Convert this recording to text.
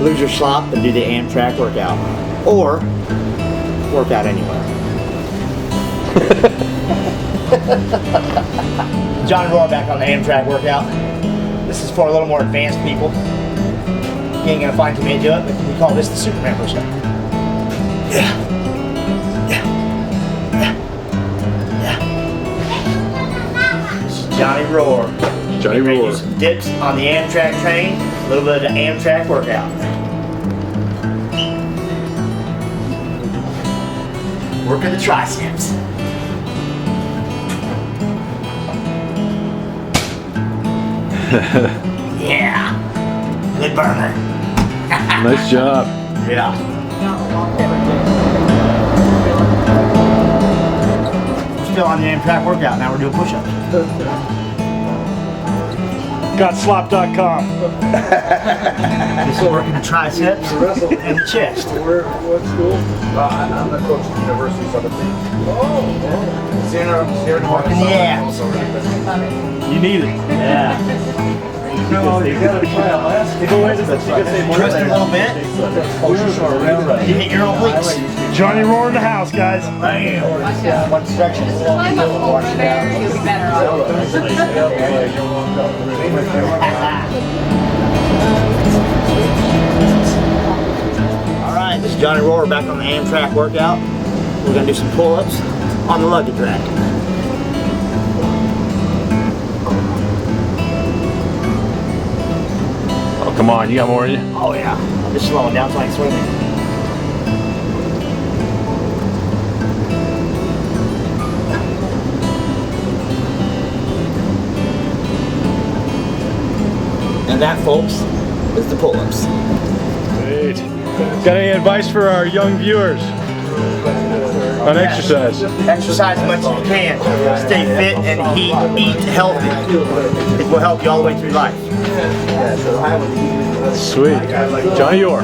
lose your slop and do the AMTRAK workout. Or work out anywhere. Johnny Roar back on the AMTRAK workout. This is for a little more advanced people. You ain't gonna find too many do it, but we call this the Superman push-up. Yeah. This is Johnny Roar. Johnny Roar. Do some dips on the AMTRAK train, a little bit of the AMTRAK workout. Working the triceps. Yeah, good burner. Nice job. Yeah. We're still on the AMTRAK workout, now we're doing push-ups. Gotslop.com. We're still working the triceps and the chest. What school? I'm the coach at the University of Southern. Working the abs. You need it. Yeah. No, you gotta try a last. Twist a little bit. You hit your obliques. Johnny Roar in the house, guys. Bam. One section. Climb up over there, you'll be better off. Alright, this is Johnny Roar back on the AMTRAK workout. We're going to do some pull-ups on the luggage rack. Oh, come on, you got more in you? Oh yeah, I'm just slowing down so I can swim in. And that, folks, is the pull-ups. Great. Got any advice for our young viewers on exercise? Exercise as much as you can. Stay fit and eat healthy. It will help you all the way through life. Sweet. Johnny Roar.